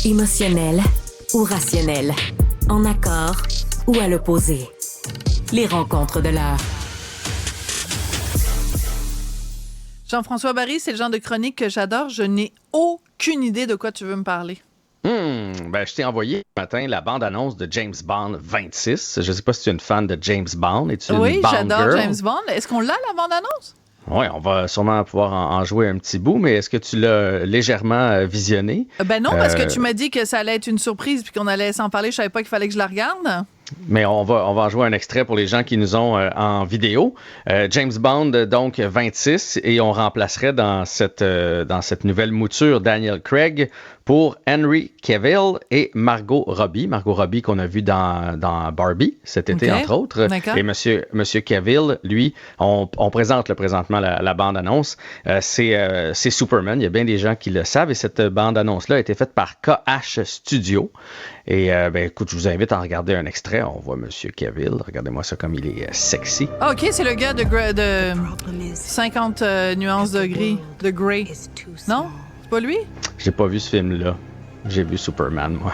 Émotionnel ou rationnel? En accord ou à l'opposé? Les rencontres de l'heure. Jean-François Barry, c'est le genre de chronique que j'adore. Je n'ai aucune idée de quoi tu veux me parler. Je t'ai envoyé ce matin la bande-annonce de James Bond 26. Je ne sais pas si tu es une fan de James Bond. Es-tu une Oui, Bond j'adore girl? James Bond. Est-ce qu'on l'a, la bande-annonce? Oui, on va sûrement pouvoir en jouer un petit bout, mais est-ce que tu l'as légèrement visionné? Ben non, parce que tu m'as dit que ça allait être une surprise puis qu'on allait s'en parler. Je savais pas qu'il fallait que je la regarde. Mais on va en jouer un extrait pour les gens qui nous ont en vidéo. James Bond, donc 26, et on remplacerait dans cette nouvelle mouture Daniel Craig pour Henry Cavill et Margot Robbie. Margot Robbie qu'on a vu dans Barbie cet été, entre autres. D'accord. Et Monsieur Cavill, lui, on présente présentement la bande-annonce. C'est Superman. Il y a bien des gens qui le savent. Et cette bande-annonce-là a été faite par KH Studio. Et écoute, je vous invite à regarder un extrait. On voit Monsieur Cavill. Regardez-moi ça comme il est sexy. Ah, OK, c'est le gars de 50 nuances de gris, de Grey. Non? C'est pas lui? J'ai pas vu ce film-là. J'ai vu Superman, moi.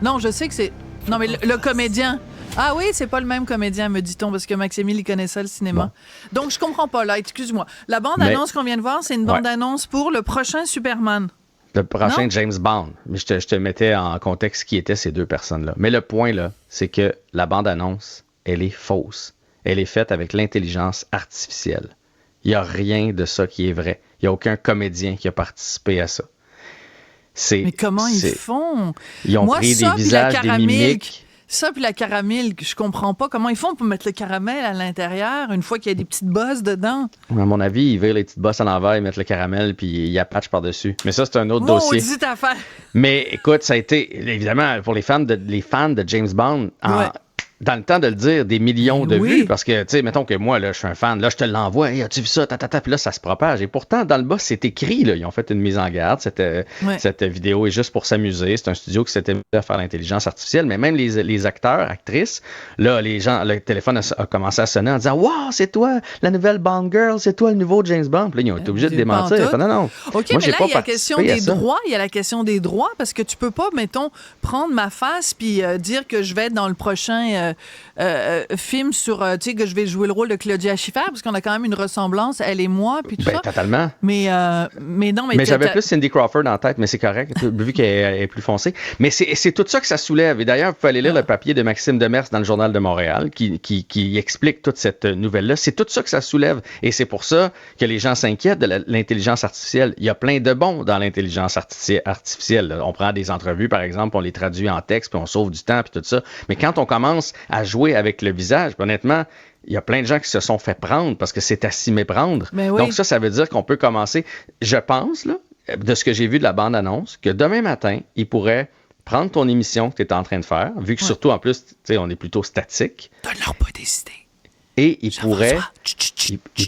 Non, je sais que c'est... Non, mais le comédien... Ah oui, c'est pas le même comédien, me dit-on, parce que Maxime, il connaissait le cinéma. Bon. Donc, je comprends pas, là. Excuse-moi. La bande-annonce qu'on vient de voir, c'est une bande-annonce pour le prochain Superman. Le prochain James Bond. Mais je te mettais en contexte qui étaient ces deux personnes-là. Mais le point, là, c'est que la bande-annonce, elle est fausse. Elle est faite avec l'intelligence artificielle. Il n'y a rien de ça qui est vrai. Il n'y a aucun comédien qui a participé à ça. Mais comment ils font? Ils ont pris des visages, des mimiques. Ça, puis la caramel, je comprends pas comment ils font pour mettre le caramel à l'intérieur une fois qu'il y a des petites bosses dedans. À mon avis, ils virent les petites bosses à l'envers, ils mettent le caramel, puis ils appatchent par-dessus. Mais ça, c'est un autre dossier. Maudite affaire! Mais écoute, ça a été, évidemment, pour les fans de James Bond, dans le temps de le dire, des millions de vues, parce que, tu sais, mettons que moi, là, je suis un fan, là, je te l'envoie, hey, as-tu vu ça, puis là, ça se propage. Et pourtant, dans le bas, c'est écrit, là, ils ont fait une mise en garde, cette vidéo est juste pour s'amuser, c'est un studio qui s'était mis à faire l'intelligence artificielle, mais même les acteurs, actrices, là, les gens, le téléphone a commencé à sonner en disant, wow, c'est toi, la nouvelle Bond Girl, c'est toi le nouveau James Bond, puis là, ils ont été obligés de démentir. Non. OK, moi, mais là, il y a la question des droits, il y a la question des droits, parce que tu peux pas, mettons, prendre ma face puis dire que je vais être dans le prochain film sur, tu sais, que je vais jouer le rôle de Claudia Schiffer, parce qu'on a quand même une ressemblance, elle et moi, puis tout ça. Totalement. Mais non, mais... Mais j'avais plus Cindy Crawford en tête, mais c'est correct, vu qu'elle est plus foncée. Mais c'est tout ça que ça soulève. Et d'ailleurs, vous pouvez aller lire le papier de Maxime Demers dans le Journal de Montréal, qui explique toute cette nouvelle-là. C'est tout ça que ça soulève. Et c'est pour ça que les gens s'inquiètent de l'intelligence artificielle. Il y a plein de bons dans l'intelligence artificielle. Là. On prend des entrevues, par exemple, on les traduit en texte, puis on sauve du temps, puis tout ça. Mais quand on commence à jouer avec le visage, honnêtement, il y a plein de gens qui se sont fait prendre parce que c'est à s'y méprendre. Oui. Donc ça veut dire qu'on peut commencer, je pense, là, de ce que j'ai vu de la bande-annonce, que demain matin, ils pourraient prendre ton émission que tu es en train de faire, vu que surtout, en plus, tu sais, on est plutôt statique. Donne-leur pas des idées. Et ils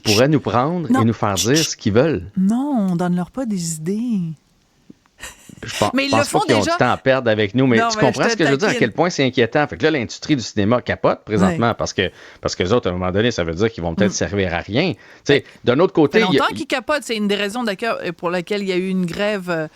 pourraient nous prendre et nous faire dire ce qu'ils veulent. Non, donne-leur pas des idées. Je pense pas qu'ils ont du temps à perdre avec nous, mais tu comprends ce que je veux dire, à quel point c'est inquiétant. Fait que là, l'industrie du cinéma capote présentement parce que les autres, à un moment donné, ça veut dire qu'ils vont peut-être servir à rien. D'un autre côté... Ça fait longtemps qu'ils capotent. C'est une des raisons d'accord pour laquelle il y a eu une grève...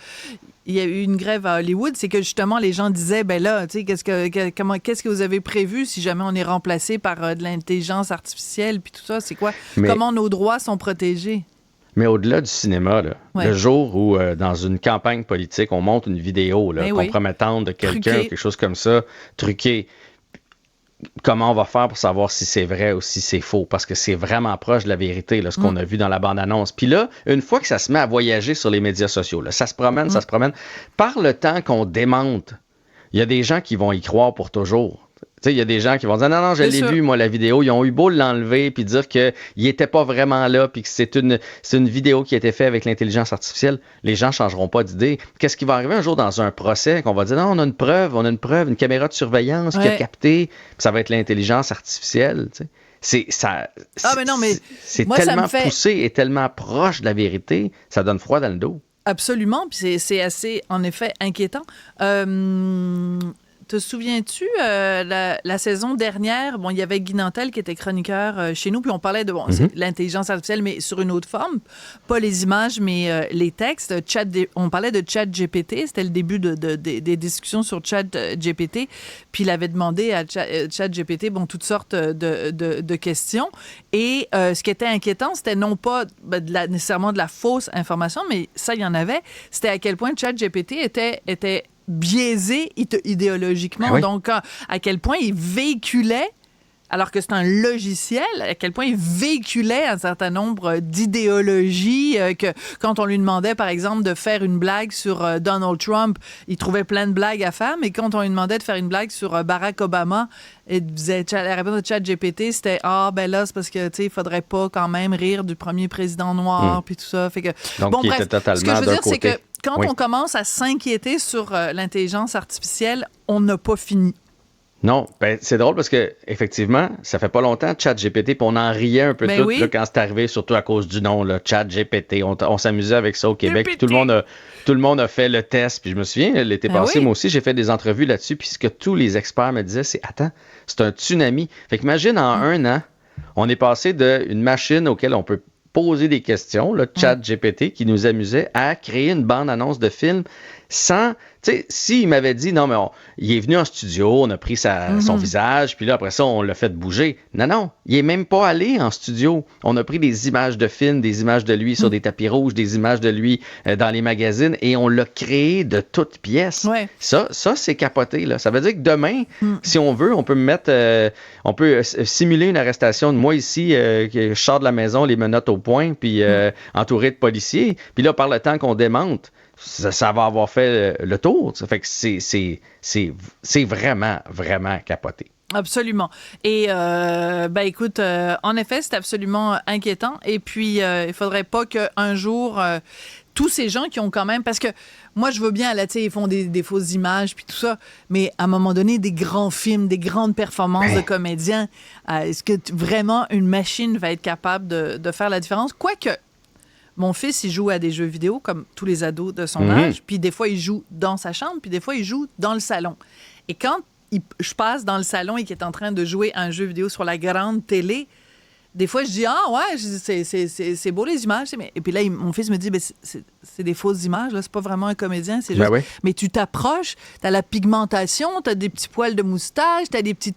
Il y a eu une grève à Hollywood, c'est que justement les gens disaient, ben là, tu sais, qu'est-ce que vous avez prévu si jamais on est remplacé par de l'intelligence artificielle puis tout ça, c'est quoi? Comment nos droits sont protégés? Mais au-delà du cinéma, là, le jour où, dans une campagne politique, on monte une vidéo compromettante de quelqu'un, quelque chose comme ça, truqué, comment on va faire pour savoir si c'est vrai ou si c'est faux? Parce que c'est vraiment proche de la vérité, là, ce qu'on a vu dans la bande-annonce. Puis là, une fois que ça se met à voyager sur les médias sociaux, là, ça se promène, par le temps qu'on démente, il y a des gens qui vont y croire pour toujours. Tu sais, il y a des gens qui vont dire non, je l'ai vu, moi, la vidéo. Ils ont eu beau l'enlever puis dire qu'il n'était pas vraiment là puis que c'est une vidéo qui a été faite avec l'intelligence artificielle. Les gens ne changeront pas d'idée. Qu'est-ce qui va arriver un jour dans un procès qu'on va dire non, on a une preuve, une caméra de surveillance qui a capté, puis ça va être l'intelligence artificielle, tu sais. C'est tellement poussé et tellement proche de la vérité, ça donne froid dans le dos. Absolument, puis c'est assez, en effet, inquiétant. te souviens-tu, la saison dernière, bon, il y avait Guy Nantel qui était chroniqueur chez nous, puis on parlait de l'intelligence artificielle, mais sur une autre forme. Pas les images, mais les textes. On parlait de ChatGPT. C'était le début des discussions sur ChatGPT. Puis il avait demandé à ChatGPT, toutes sortes de questions. Et ce qui était inquiétant, c'était non pas nécessairement de la fausse information, mais ça, il y en avait. C'était à quel point ChatGPT était biaisé idéologiquement. Oui. Donc, à quel point il véhiculait, alors que c'est un logiciel, à quel point il véhiculait un certain nombre d'idéologies, que quand on lui demandait, par exemple, de faire une blague sur Donald Trump, il trouvait plein de blagues à faire, mais quand on lui demandait de faire une blague sur Barack Obama, la réponse de ChatGPT, c'était « Ah, ben là, c'est parce que, tu sais, il faudrait pas quand même rire du premier président noir, puis tout ça. » Fait que, donc, il était totalement ce que je veux dire, côté. c'est que quand on commence à s'inquiéter sur l'intelligence artificielle, on n'a pas fini. Non, ben c'est drôle parce que effectivement, ça fait pas longtemps ChatGPT, puis on en riait un peu là, quand c'est arrivé, surtout à cause du nom, là, ChatGPT. On s'amusait avec ça au Québec, puis tout le monde a fait le test. Puis je me souviens, l'été passé, moi aussi, j'ai fait des entrevues là-dessus, puis ce que tous les experts me disaient, c'est attends, c'est un tsunami. Fait qu'imagine, en un an, on est passé d'une machine auquel on peut poser des questions, le ChatGPT, qui nous amusait, à créer une bande-annonce de film sans... Tu sais, s'il m'avait dit, non, mais il est venu en studio, on a pris son visage, puis là, après ça, on l'a fait bouger. Non, il est même pas allé en studio. On a pris des images de films, des images de lui sur des tapis rouges, des images de lui dans les magazines, et on l'a créé de toutes pièces. Ouais. Ça, c'est capoté, là. Ça veut dire que demain, si on veut, on peut on peut simuler une arrestation de moi ici, je sors de la maison, les menottes au poing, puis entouré de policiers. Puis là, par le temps qu'on démonte, ça va avoir fait le tour. Ça fait que c'est vraiment, vraiment capoté. Absolument. Et, écoute, en effet, c'est absolument inquiétant. Et puis, il faudrait pas qu'un jour, tous ces gens qui ont quand même... Parce que moi, je veux bien, là, tu sais, ils font des fausses images puis tout ça, mais à un moment donné, des grands films, des grandes performances de comédiens, est-ce que vraiment une machine va être capable de faire la différence? Quoique... Mon fils, il joue à des jeux vidéo comme tous les ados de son âge, puis des fois, il joue dans sa chambre, puis des fois, il joue dans le salon. Et quand je passe dans le salon et qu'il est en train de jouer à un jeu vidéo sur la grande télé, des fois, je dis « Ah ouais, c'est beau les images. » Et puis là, mon fils me dit « C'est des fausses images, là, c'est pas vraiment un comédien. C'est juste... Mais tu t'approches, t'as la pigmentation, t'as des petits poils de moustache, t'as des petits...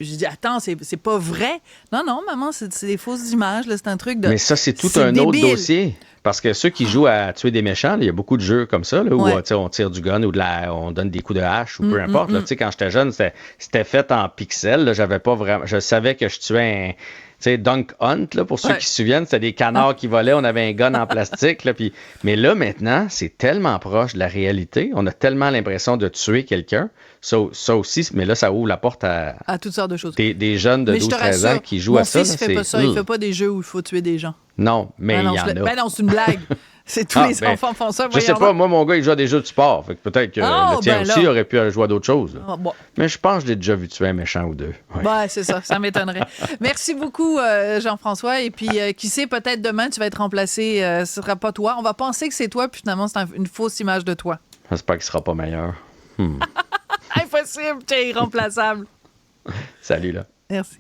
Je dis « Attends, c'est pas vrai. » Non, maman, c'est des fausses images. Là, c'est un truc de... Mais ça, c'est tout un autre dossier. Parce que ceux qui jouent à tuer des méchants, il y a beaucoup de jeux comme ça, là, où on tire du gun ou on donne des coups de hache ou peu importe. Là, quand j'étais jeune, c'était fait en pixels. Là, j'avais pas vraiment... Je savais que je tuais un... Tu sais, Dunk Hunt, là, pour ceux qui se souviennent, c'était des canards qui volaient, on avait un gun en plastique. Là, mais là, maintenant, c'est tellement proche de la réalité. On a tellement l'impression de tuer quelqu'un. Ça aussi, mais là, ça ouvre la porte à toutes sortes de choses. Des jeunes de 12-13 ans qui jouent à ça. Mon fils, il fait pas ça. Il fait pas des jeux où il faut tuer des gens. Non, mais il y en a. Ben non, c'est une blague. C'est tous les enfants font ça. Je sais pas, moi, mon gars, il joue à des jeux de sport. Fait que peut-être que le tien aussi aurait pu jouer à d'autres choses. Mais je pense que je l'ai déjà vu tuer un méchant ou deux. Ouais, c'est ça m'étonnerait. Merci beaucoup, Jean-François. Et puis, qui sait, peut-être demain, tu vas être remplacé. Ce sera pas toi. On va penser que c'est toi, puis finalement, c'est une fausse image de toi. J'espère qu'il sera pas meilleur. Impossible, tu es irremplaçable. Salut, là. Merci.